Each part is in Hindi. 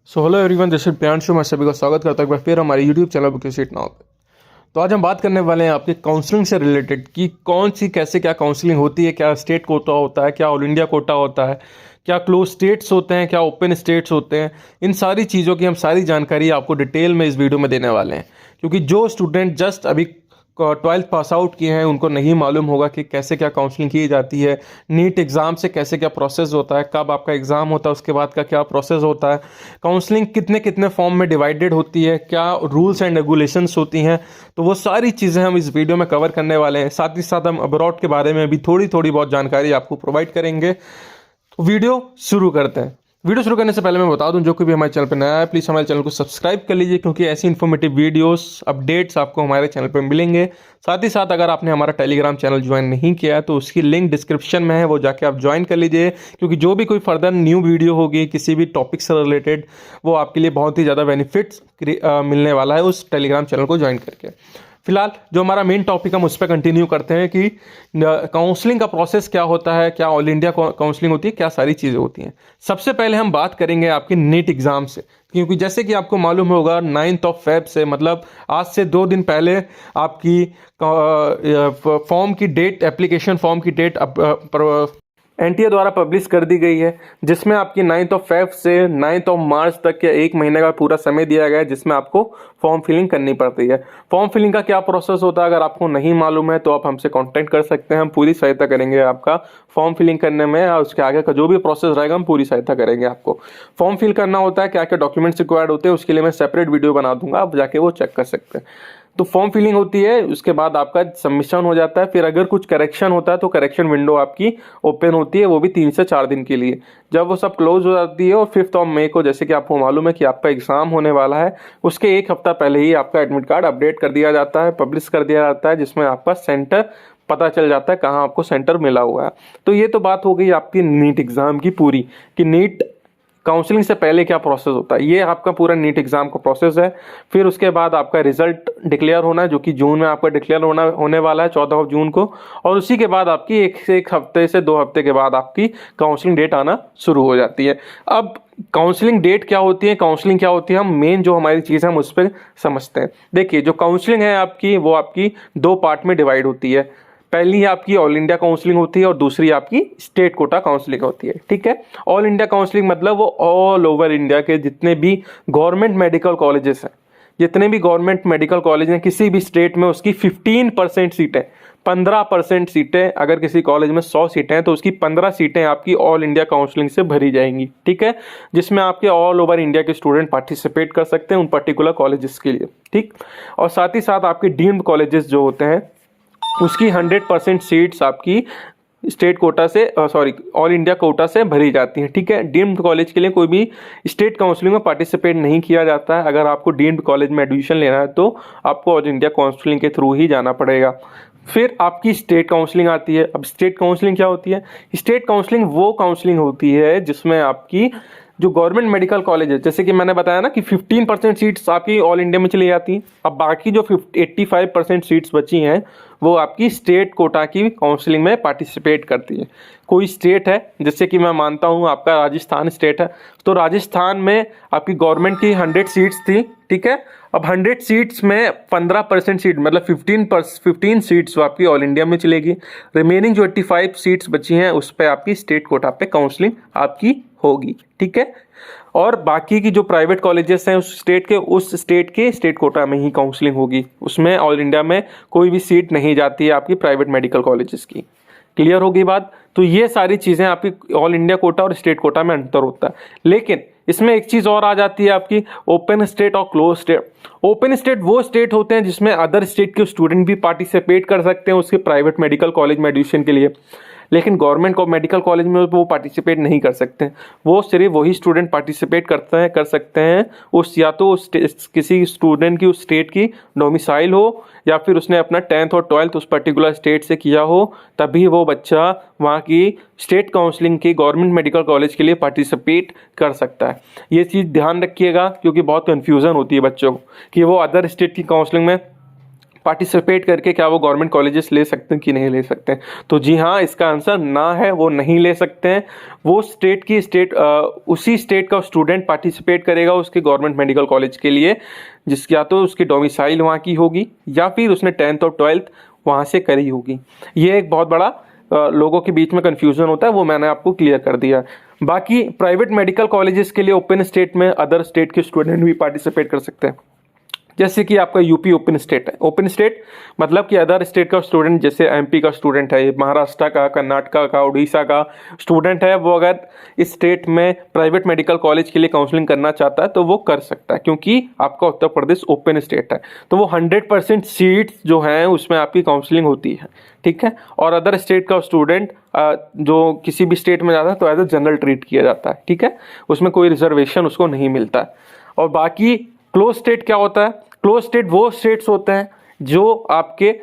So hello everyone, this is Priyanshu. मैं सभी का स्वागत करता हूं एक बार फिर हमारे YouTube channel book seat now पे। तो आज हम बात करने वाले हैं आपके काउंसलिंग से रिलेटेड कि कौन सी कैसे क्या काउंसलिंग होती है, क्या स्टेट कोटा होता है, क्या ऑल इंडिया कोटा होता है, क्या क्लोज स्टेट्स होते हैं, क्या ओपन स्टेट्स होते हैं। इन सारी चीज़ों की हम सारी जानकारी आपको डिटेल में इस वीडियो में देने वाले हैं, क्योंकि जो स्टूडेंट जस्ट अभी 12th पास आउट किए हैं उनको नहीं मालूम होगा कि कैसे क्या काउंसलिंग की जाती है, नीट एग्ज़ाम से कैसे क्या प्रोसेस होता है, कब आपका एग्ज़ाम होता है, उसके बाद का क्या प्रोसेस होता है, काउंसलिंग कितने कितने फॉर्म में डिवाइडेड होती है, क्या रूल्स एंड रेगुलेशंस होती हैं। तो वो सारी चीज़ें हम इस वीडियो में कवर करने वाले हैं। साथ ही साथ हम अब्रॉड के बारे में भी थोड़ी थोड़ी बहुत जानकारी आपको प्रोवाइड करेंगे। तो वीडियो शुरू करते हैं। वीडियो शुरू करने से पहले मैं बता दूं, जो कोई भी हमारे चैनल पर नया है प्लीज़ हमारे चैनल को सब्सक्राइब कर लीजिए, क्योंकि ऐसी इन्फॉर्मेटिव वीडियोस अपडेट्स आपको हमारे चैनल पर मिलेंगे। साथ ही साथ अगर आपने हमारा टेलीग्राम चैनल ज्वाइन नहीं किया है तो उसकी लिंक डिस्क्रिप्शन में है, वो जाके आप ज्वाइन कर लीजिए, क्योंकि जो भी कोई फर्दर न्यू वीडियो होगी किसी भी टॉपिक से रिलेटेड, वो आपके लिए बहुत ही ज़्यादा बेनिफिट्स मिलने वाला है उस टेलीग्राम चैनल को ज्वाइन करके। फिलहाल जो हमारा मेन टॉपिक हम उस पर कंटिन्यू करते हैं कि काउंसलिंग का प्रोसेस क्या होता है, क्या ऑल इंडिया काउंसलिंग होती है, क्या सारी चीज़ें होती हैं। सबसे पहले हम बात करेंगे आपकी नीट एग्ज़ाम से, क्योंकि जैसे कि आपको मालूम होगा 9 फेब से, मतलब आज से 2 दिन पहले आपकी फॉर्म की डेट, एप्लीकेशन फॉर्म की डेट एनटीए द्वारा पब्लिश कर दी गई है, जिसमें आपकी 9 फेब से 9 मार्च तक के 1 महीने का पूरा समय दिया गया है, जिसमें आपको फॉर्म फिलिंग करनी पड़ती है। फॉर्म फिलिंग का क्या प्रोसेस होता है, अगर आपको नहीं मालूम है तो आप हमसे कांटेक्ट कर सकते हैं। हम पूरी सहायता करेंगे आपका फॉर्म फिलिंग करने में, और उसके आगे का जो भी प्रोसेस रहेगा हम पूरी सहायता करेंगे आपको। फॉर्म फिल करना होता है, क्या क्या डॉक्यूमेंट्स रिक्वायर्ड होते हैं, उसके लिए मैं सेपरेट वीडियो बना दूंगा, आप जाके वो चेक कर सकते हैं। तो फॉर्म फिलिंग होती है, उसके बाद आपका सबमिशन हो जाता है। फिर अगर कुछ करेक्शन होता है तो करेक्शन विंडो आपकी ओपन होती है, वो भी 3 से 4 दिन के लिए। जब वो सब क्लोज हो जाती है और 5 मई को, जैसे कि आपको मालूम है कि आपका एग्जाम होने वाला है, उसके 1 हफ्ता पहले ही आपका एडमिट कार्ड अपडेट कर दिया जाता है, पब्लिश कर दिया जाता है, जिसमें आपका सेंटर पता चल जाता है कहाँ आपको सेंटर मिला हुआ है। तो ये तो बात हो गई आपकी नीट एग्जाम की पूरी, कि नीट काउंसलिंग से पहले क्या प्रोसेस होता है। ये आपका पूरा नीट एग्जाम का प्रोसेस है। फिर उसके बाद आपका रिजल्ट डिक्लेयर होना है, जो कि जून में आपका डिक्लेयर होने वाला है 14 जून को, और उसी के बाद आपकी 1 हफ्ते से 2 हफ्ते के बाद आपकी काउंसलिंग डेट आना शुरू हो जाती है। अब काउंसलिंग डेट क्या होती है, काउंसलिंग क्या होती है, हम मेन जो हमारी चीज़ है हम उस पर समझते हैं। देखिए, जो काउंसलिंग है आपकी, वो आपकी 2 पार्ट में डिवाइड होती है। पहली आपकी ऑल इंडिया काउंसलिंग होती है और दूसरी आपकी स्टेट कोटा काउंसलिंग होती है। ठीक है, ऑल इंडिया काउंसलिंग मतलब वो ऑल ओवर इंडिया के जितने भी गवर्नमेंट मेडिकल कॉलेजेस हैं, जितने भी गवर्नमेंट मेडिकल कॉलेज हैं किसी भी स्टेट में, उसकी 15% सीटें, 15% सीटें, अगर किसी कॉलेज में 100 सीटें हैं तो उसकी 15 सीटें आपकी ऑल इंडिया काउंसलिंग से भरी जाएंगी। ठीक है, जिसमें आपके ऑल ओवर इंडिया के स्टूडेंट पार्टिसिपेट कर सकते हैं उन पर्टिकुलर कॉलेजेस के लिए। ठीक, और साथ ही साथ आपके डीम्ड कॉलेजेस जो होते हैं, उसकी 100% सीट्स आपकी स्टेट कोटा से ऑल इंडिया कोटा से भरी जाती हैं। ठीक है, डीम्ड कॉलेज के लिए कोई भी स्टेट काउंसलिंग में पार्टिसिपेट नहीं किया जाता है। अगर आपको डीम्ड कॉलेज में एडमिशन लेना है तो आपको ऑल इंडिया काउंसलिंग के थ्रू ही जाना पड़ेगा। फिर आपकी स्टेट काउंसलिंग आती है। अब स्टेट काउंसलिंग क्या होती है? स्टेट काउंसलिंग वो काउंसलिंग होती है जिसमें आपकी जो गवर्नमेंट मेडिकल कॉलेज है, जैसे कि मैंने बताया ना कि 15% सीट्स आपकी ऑल इंडिया में चली जाती हैं। अब बाकी जो 85% सीट्स बची हैं वो आपकी स्टेट कोटा की काउंसलिंग में पार्टिसिपेट करती है। कोई स्टेट है, जैसे कि मैं मानता हूँ आपका राजस्थान स्टेट है, तो राजस्थान में आपकी गवर्नमेंट की 100 सीट्स थी। ठीक है, अब 100 सीट्स में 15% सीट मतलब 15 सीट्स वो आपकी ऑल इंडिया में चलेगी। रिमेनिंग जो 85 सीट्स बची हैं उस पर आपकी स्टेट कोटा पे काउंसलिंग आपकी होगी। ठीक है, और बाकी की जो प्राइवेट कॉलेजेस हैं उस स्टेट के स्टेट कोटा में ही काउंसलिंग होगी। उसमें ऑल इंडिया में कोई भी सीट नहीं जाती है आपकी प्राइवेट मेडिकल कॉलेजेस की। क्लियर होगी बात? तो ये सारी चीज़ें आपकी ऑल इंडिया कोटा और स्टेट कोटा में अंतर होता है। लेकिन इसमें एक चीज़ और आ जाती है आपकी ओपन स्टेट और क्लोज स्टेट। ओपन स्टेट वो स्टेट होते हैं जिसमें अदर स्टेट के स्टूडेंट भी पार्टिसिपेट कर सकते हैं उसके प्राइवेट मेडिकल कॉलेज में एडमिशन के लिए, लेकिन गवर्नमेंट को मेडिकल कॉलेज में वो पार्टिसिपेट नहीं कर सकते। वो सिर्फ वही स्टूडेंट पार्टिसिपेट कर सकते हैं उस, या तो उस किसी स्टूडेंट की उस स्टेट की डोमिसाइल हो, या फिर उसने अपना 10th और 12th उस पर्टिकुलर स्टेट से किया हो, तभी वो बच्चा वहाँ की स्टेट काउंसलिंग की गवर्नमेंट मेडिकल कॉलेज के लिए पार्टिसिपेट कर सकता है। ये चीज़ ध्यान रखिएगा, क्योंकि बहुत कन्फ्यूज़न होती है बच्चों को कि वो अदर स्टेट की काउंसलिंग में पार्टिसिपेट करके क्या वो गवर्नमेंट कॉलेजेस ले सकते हैं कि नहीं ले सकते हैं? तो जी हाँ, इसका आंसर ना है, वो नहीं ले सकते हैं। वो उसी स्टेट का स्टूडेंट पार्टिसिपेट करेगा उसके गवर्नमेंट मेडिकल कॉलेज के लिए, जिसकी या तो उसकी डोमिसाइल वहाँ की होगी या फिर उसने 10th और 12th वहाँ से करी होगी। ये एक बहुत बड़ा लोगों के बीच में कन्फ्यूज़न होता है, वो मैंने आपको क्लियर कर दिया। बाकी प्राइवेट मेडिकल कॉलेजेस के लिए ओपन स्टेट में अदर स्टेट के स्टूडेंट भी पार्टिसिपेट कर सकते हैं। जैसे कि आपका यूपी ओपन स्टेट है। ओपन स्टेट मतलब कि अदर स्टेट का स्टूडेंट, जैसे एमपी का स्टूडेंट है, महाराष्ट्र का, कर्नाटका का, उड़ीसा का स्टूडेंट है, वो अगर इस स्टेट में प्राइवेट मेडिकल कॉलेज के लिए काउंसलिंग करना चाहता है तो वो कर सकता है, क्योंकि आपका उत्तर प्रदेश ओपन स्टेट है। तो वो 100% सीट्स जो हैं उसमें आपकी काउंसलिंग होती है, ठीक है। और अदर स्टेट का स्टूडेंट जो किसी भी स्टेट में जाता है तो एज ए जनरल ट्रीट किया जाता है, ठीक है। उसमें कोई रिजर्वेशन उसको नहीं मिलता है। और बाकी क्लोज स्टेट क्या होता है? क्लोज स्टेट वो स्टेट्स होते हैं जो आपके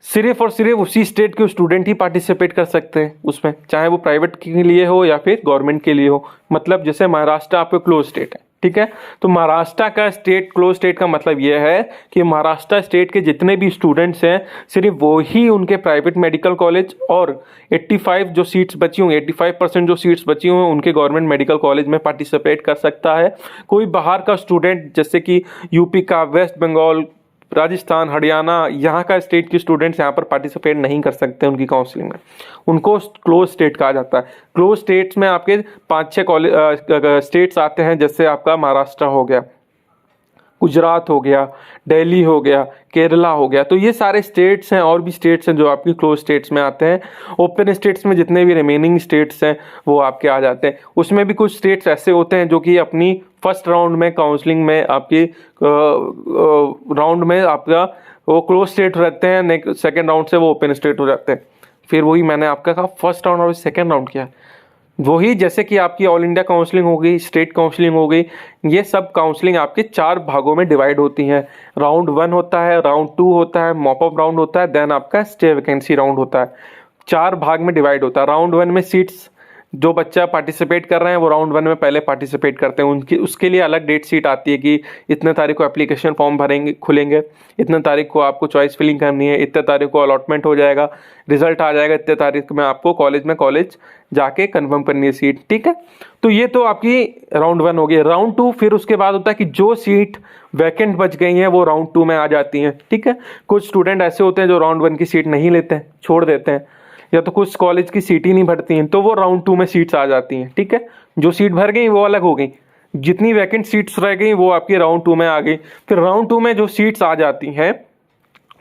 सिर्फ और सिर्फ उसी स्टेट के स्टूडेंट ही पार्टिसिपेट कर सकते हैं उसमें, चाहे वो प्राइवेट के लिए हो या फिर गवर्नमेंट के लिए हो। मतलब जैसे महाराष्ट्र आपका क्लोज स्टेट है, ठीक है। तो महाराष्ट्र का स्टेट क्लोज स्टेट का मतलब यह है कि महाराष्ट्र स्टेट के जितने भी स्टूडेंट्स हैं सिर्फ वो ही उनके प्राइवेट मेडिकल कॉलेज और 85 जो सीट्स बची हुई, 85% जो सीट्स बची हुई हैं उनके गवर्नमेंट मेडिकल कॉलेज में पार्टिसिपेट कर सकता है। कोई बाहर का स्टूडेंट जैसे कि यूपी का, वेस्ट बंगाल, राजस्थान, हरियाणा, यहाँ का स्टेट के स्टूडेंट्स यहाँ पर पार्टिसिपेट नहीं कर सकते उनकी काउंसलिंग में। उनको क्लोज स्टेट कहा जाता है। क्लोज स्टेट्स में आपके 5-6 स्टेट्स आते हैं, जैसे आपका महाराष्ट्र हो गया, गुजरात हो गया, दिल्ली हो गया, केरला हो गया। तो ये सारे स्टेट्स हैं, और भी स्टेट्स हैं जो आपकी क्लोज स्टेट्स में आते हैं। ओपन स्टेट्स में जितने भी रिमेनिंग स्टेट्स हैं वो आपके आ जाते हैं। उसमें भी कुछ स्टेट्स ऐसे होते हैं जो कि अपनी फर्स्ट राउंड में काउंसलिंग में आपकी राउंड में आपका वो क्लोज स्टेट रहते हैं, नेक्स्ट सेकेंड राउंड से वो ओपन स्टेट हो जाते हैं। फिर वही मैंने आपका कहा फर्स्ट राउंड और सेकेंड राउंड क्या है, वही जैसे कि आपकी ऑल इंडिया काउंसलिंग हो गई, स्टेट काउंसलिंग हो गई, ये सब काउंसलिंग आपके 4 भागों में डिवाइड होती हैं। राउंड 1 होता है, राउंड 2 होता है, मॉप अप राउंड होता है, देन आपका स्टे वैकेंसी राउंड होता है। 4 भाग में डिवाइड होता है। राउंड 1 में सीट्स जो बच्चा पार्टिसिपेट कर रहे हैं वो राउंड 1 में पहले पार्टिसिपेट करते हैं। उनकी उसके लिए अलग डेट शीट आती है कि इतने तारीख को एप्लीकेशन फॉर्म खुलेंगे, इतने तारीख को आपको चॉइस फिलिंग करनी है, इतने तारीख को अलॉटमेंट हो जाएगा, रिजल्ट आ जाएगा, इतने तारीख में आपको कॉलेज जाके कंफर्म करनी है सीट, ठीक है। तो ये तो आपकी राउंड 1 हो गई। राउंड 2 फिर उसके बाद होता है कि जो सीट वैकेंट बच गई हैं वो राउंड 2 में आ जाती हैं, ठीक है। कुछ स्टूडेंट ऐसे होते हैं जो राउंड 1 की सीट नहीं लेते हैं, छोड़ देते हैं, या तो कुछ कॉलेज की सीट ही नहीं भरती हैं, तो वो राउंड 2 में सीट्स आ जाती हैं, ठीक है। जो सीट भर गई वो अलग हो गई, जितनी वैकेंट सीट्स रह गई वो आपकी राउंड 2 में आ गई। फिर राउंड 2 में जो सीट्स आ जाती हैं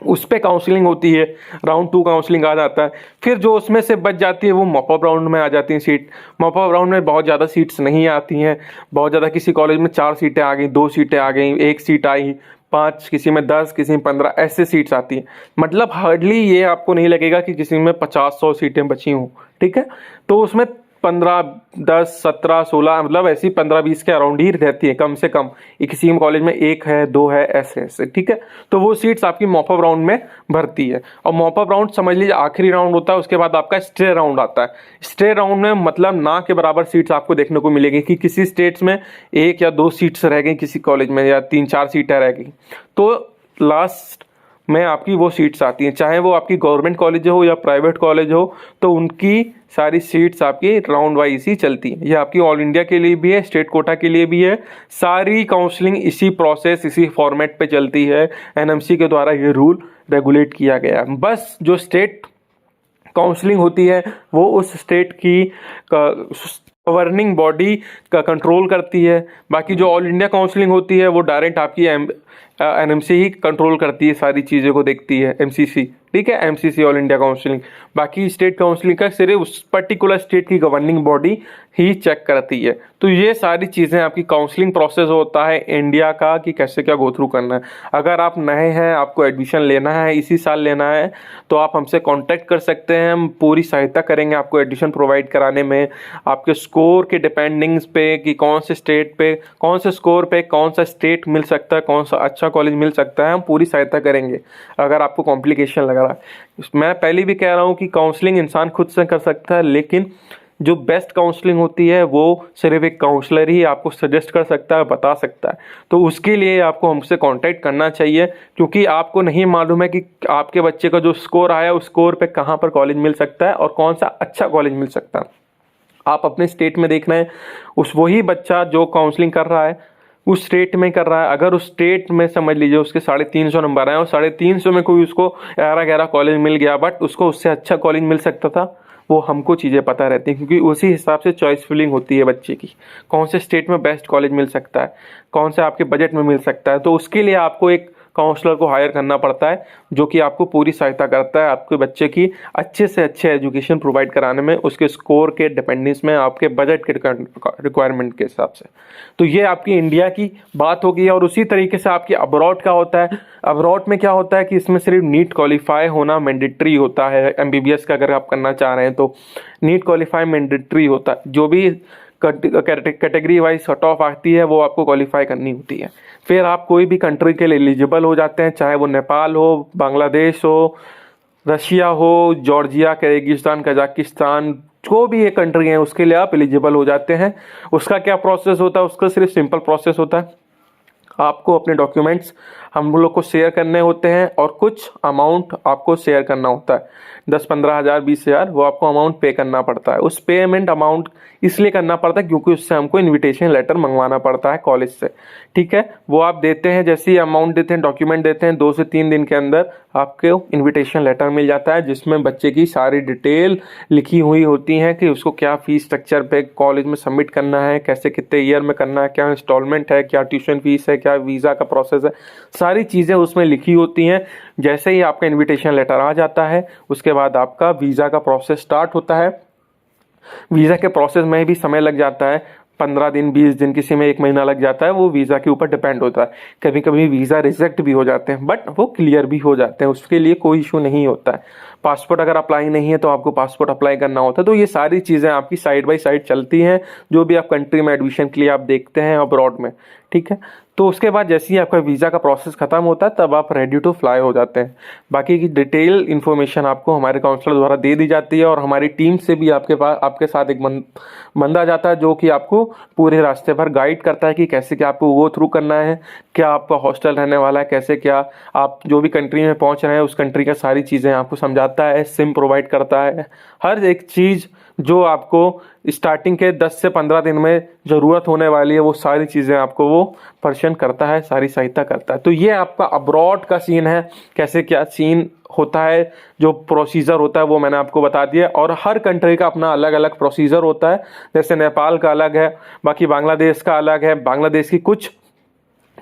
उस पे काउंसलिंग होती है, राउंड 2 काउंसलिंग आ जाता है। फिर जो उसमें से बच जाती है वो मॉप अप राउंड में आ जाती हैं सीट। मॉप अप राउंड में बहुत ज़्यादा सीट्स नहीं आती हैं, बहुत ज़्यादा, किसी कॉलेज में 4 सीटें आ गई, 2 सीटें आ गई, 1 सीट आई, 5, किसी में 10, किसी में 15, ऐसे सीट्स आती हैं। मतलब हार्डली ये आपको नहीं लगेगा कि किसी में 50-100 सीटें बची हों, ठीक है। तो उसमें 15, 10, 17, 16 मतलब ऐसी 15-20 के अराउंड ही रहती है कम से कम। किसी कॉलेज में 1 है, 2 है, ऐसे ऐसे, ठीक है। तो वो सीट्स आपकी मॉप अप राउंड में भरती है। और मॉप अप राउंड समझ लीजिए आखिरी राउंड होता है, उसके बाद आपका स्टे राउंड आता है। स्टे राउंड में मतलब ना के बराबर सीट्स आपको देखने को मिलेगी कि किसी स्टेट्स में 1 या 2 सीट्स रह गई, किसी कॉलेज में या 3-4 सीटें रह गई, तो लास्ट में आपकी वो सीट्स आती हैं। चाहे वो आपकी गवर्नमेंट कॉलेज हो या प्राइवेट कॉलेज हो, तो उनकी सारी सीट्स आपकी राउंड वाइज ही चलती हैं। ये आपकी ऑल इंडिया के लिए भी है, स्टेट कोटा के लिए भी है। सारी काउंसलिंग इसी प्रोसेस, इसी फॉर्मेट पे चलती है। एनएमसी के द्वारा ये रूल रेगुलेट किया गया है। बस जो स्टेट काउंसलिंग होती है वो उस स्टेट की गवर्निंग बॉडी का कंट्रोल करती है। बाकी जो ऑल इंडिया काउंसलिंग होती है वो डायरेक्ट आपकी एनएमसी ही कंट्रोल करती है, सारी चीज़ों को देखती है, एमसीसी, ठीक है, एमसीसी ऑल इंडिया काउंसलिंग। बाकी स्टेट काउंसलिंग का सिर्फ उस पर्टिकुलर स्टेट की गवर्निंग बॉडी ही चेक करती है। तो ये सारी चीज़ें आपकी काउंसलिंग प्रोसेस होता है इंडिया का कि कैसे क्या गो थ्रू करना है। अगर आप नए हैं, आपको एडमिशन लेना है, इसी साल लेना है, तो आप हमसे कांटेक्ट कर सकते हैं। हम पूरी सहायता करेंगे आपको एडमिशन प्रोवाइड कराने में। आपके स्कोर के डिपेंडिंग्स पे कि कौन से स्टेट पे, कौन से स्कोर पे कौन सा स्टेट मिल सकता है, कौन सा अच्छा कॉलेज मिल सकता है, हम पूरी सहायता करेंगे। अगर आपको कॉम्प्लिकेशन लग रहा है, मैं पहले भी कह रहा हूँ कि काउंसलिंग इंसान खुद से कर सकता है, लेकिन जो बेस्ट काउंसलिंग होती है वो सिर्फ एक काउंसलर ही आपको सजेस्ट कर सकता है, बता सकता है। तो उसके लिए आपको हमसे कांटेक्ट करना चाहिए, क्योंकि आपको नहीं मालूम है कि आपके बच्चे का जो स्कोर आया उस स्कोर पे कहाँ पर कॉलेज मिल सकता है और कौन सा अच्छा कॉलेज मिल सकता है। आप अपने स्टेट में देखना है, उस वही बच्चा जो काउंसलिंग कर रहा है उस स्टेट में कर रहा है, अगर उस स्टेट में समझ लीजिए उसके 350 नंबर आए और 350 में कोई उसको 11 कॉलेज मिल गया, बट उसको उससे अच्छा कॉलेज मिल सकता था, वो हमको चीज़ें पता रहती हैं, क्योंकि उसी हिसाब से चॉइस फिलिंग होती है बच्चे की, कौन से स्टेट में बेस्ट कॉलेज मिल सकता है, कौन से आपके बजट में मिल सकता है। तो उसके लिए आपको एक काउंसलर को हायर करना पड़ता है, जो कि आपको पूरी सहायता करता है आपके बच्चे की अच्छे से अच्छे एजुकेशन प्रोवाइड कराने में, उसके स्कोर के डिपेंडेंस में, आपके बजट के रिक्वायरमेंट के हिसाब से। तो ये आपकी इंडिया की बात होगी। और उसी तरीके से आपकी अब्रॉड का होता है। अब्रॉड में क्या होता है कि इसमें सिर्फ नीट क्वालिफाई होना मैंडेटरी होता है। MBBS का अगर आप करना चाह रहे हैं तो नीट क्वालिफाई मैंडेटरी होता है। जो भी कैटेगरी वाइज कट ऑफ आती है वो आपको क्वालिफाई करनी होती है। फिर आप कोई भी कंट्री के लिए एलिजिबल हो जाते हैं, चाहे वो नेपाल हो, बांग्लादेश हो, रशिया हो, जॉर्जिया, किर्गिस्तान, कजाकिस्तान, जो भी ये कंट्री है उसके लिए आप एलिजिबल हो जाते हैं। उसका क्या प्रोसेस होता है? उसका सिर्फ सिंपल प्रोसेस होता है, आपको अपने डॉक्यूमेंट्स हम लोग को शेयर करने होते हैं और कुछ अमाउंट आपको शेयर करना होता है, 10-15 हज़ार 20 हज़ार, वो आपको अमाउंट पे करना पड़ता है। उस पेमेंट अमाउंट इसलिए करना पड़ता है क्योंकि उससे हमको इनविटेशन लेटर मंगवाना पड़ता है कॉलेज से, ठीक है। वो आप देते हैं, जैसे ही अमाउंट देते हैं, डॉक्यूमेंट देते हैं, 2 से 3 दिन के अंदर आपको इन्विटेशन लेटर मिल जाता है, जिसमें बच्चे की सारी डिटेल लिखी हुई होती हैं कि उसको क्या फीस स्ट्रक्चर पे कॉलेज में सबमिट करना है, कैसे कितने ईयर में करना है, क्या इंस्टॉलमेंट है, क्या ट्यूशन फीस है, क्या वीज़ा का प्रोसेस है, सारी चीज़ें उसमें लिखी होती हैं। जैसे ही आपका इन्विटेशन लेटर आ जाता है उसके बाद आपका वीज़ा का प्रोसेस स्टार्ट होता है। वीज़ा के प्रोसेस में भी समय लग जाता है, 15 दिन 20 दिन, किसी में 1 महीना लग जाता है, वो वीज़ा के ऊपर डिपेंड होता है। कभी कभी वीज़ा रिजेक्ट भी हो जाते हैं, बट वो क्लियर भी हो जाते हैं, उसके लिए कोई इशू नहीं होता है। पासपोर्ट अगर अप्लाई नहीं है तो आपको पासपोर्ट अप्लाई करना होता है। तो ये सारी चीज़ें आपकी साइड बाय साइड चलती हैं, जो भी आप कंट्री में एडमिशन के लिए आप देखते हैं अब्रॉड में, ठीक है। तो उसके बाद जैसे ही आपका वीज़ा का प्रोसेस खत्म होता है तब आप रेडी टू फ्लाई हो जाते हैं। बाकी की डिटेल इन्फॉर्मेशन आपको हमारे काउंसलर द्वारा दे दी जाती है और हमारी टीम से भी आपके साथ एक बंदा जाता है, जो कि आपको पूरे रास्ते भर गाइड करता है कि कैसे क्या आपको गो थ्रू करना है, क्या आपका हॉस्टल रहने वाला है, कैसे क्या आप जो भी कंट्री में पहुंच रहे हैं उस कंट्री का सारी चीज़ें आपको समझाता है, सिम प्रोवाइड करता है, हर एक चीज़ जो आपको स्टार्टिंग के 10 से 15 दिन में ज़रूरत होने वाली है वो सारी चीज़ें आपको वो पर्सन करता है, सारी सहायता करता है। तो ये आपका अब्रॉड का सीन है, कैसे क्या सीन होता है, जो प्रोसीजर होता है वो मैंने आपको बता दिया। और हर कंट्री का अपना अलग अलग प्रोसीजर होता है, जैसे नेपाल का अलग है, बाकी बांग्लादेश का अलग है, बांग्लादेश की कुछ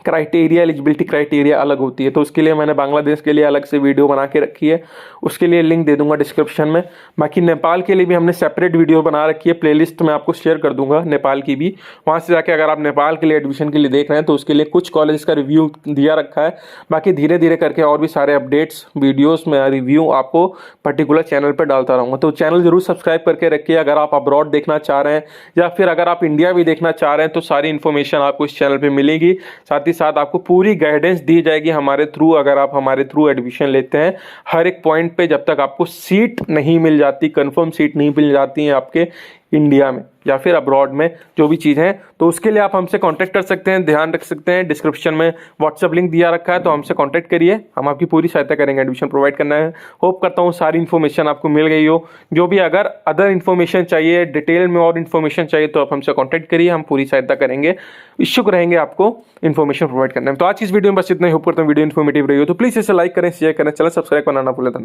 क्राइटेरिया, एलिजिबिलिटी क्राइटेरिया अलग होती है। तो उसके लिए मैंने बांग्लादेश के लिए अलग से वीडियो बना के रखी है, उसके लिए लिंक दे दूंगा डिस्क्रिप्शन में। बाकी नेपाल के लिए भी हमने सेपरेट वीडियो बना रखी है, प्लेलिस्ट में आपको शेयर कर दूंगा नेपाल की भी, वहाँ से जाके अगर आप नेपाल के लिए एडमिशन के लिए देख रहे हैं तो उसके लिए कुछ कॉलेज का रिव्यू दिया रखा है। बाकी धीरे धीरे करके और भी सारे अपडेट्स वीडियोज़ में रिव्यू आपको पर्टिकुलर चैनल पर डालता रहूँगा। तो चैनल जरूर सब्सक्राइब करके रखिए अगर आप अब्रॉड देखना चाह रहे हैं, या फिर अगर आप इंडिया भी देखना चाह रहे हैं तो सारी इन्फॉर्मेशन आपको इस चैनल पर मिलेगी। साथ ही साथ आपको पूरी गाइडेंस दी जाएगी हमारे थ्रू, अगर आप हमारे थ्रू एडमिशन लेते हैं, हर एक पॉइंट पे जब तक आपको सीट नहीं मिल जाती, कंफर्म सीट नहीं मिल जाती है आपके इंडिया में या फिर अब्रॉड में, जो भी चीज़ है, तो उसके लिए आप हमसे कांटेक्ट कर सकते हैं, ध्यान रख सकते हैं। डिस्क्रिप्शन में व्हाट्सएप लिंक दिया रखा है, तो हमसे कांटेक्ट करिए, हम आपकी पूरी सहायता करेंगे एडमिशन प्रोवाइड करना है। होप करता हूँ सारी इन्फॉर्मेशन आपको मिल गई हो। जो भी अगर अदर इन्फॉर्मेशन चाहिए, डिटेल में और इन्फॉर्मेशन चाहिए, तो आप हमसे कॉन्टैक्ट करिए, हम पूरी सहायता करेंगे, इच्छुक रहेंगे आपको इन्फॉर्मेशन प्रोवाइड करने में। तो आज इस वीडियो में बस इतना ही। होप करता हूँ वीडियो इन्फॉर्मेटिव रही हो, तो प्लीज़ इसे लाइक करें, शेयर करें, चैनल सब्सक्राइब करना ना भूलें। धन्यवाद।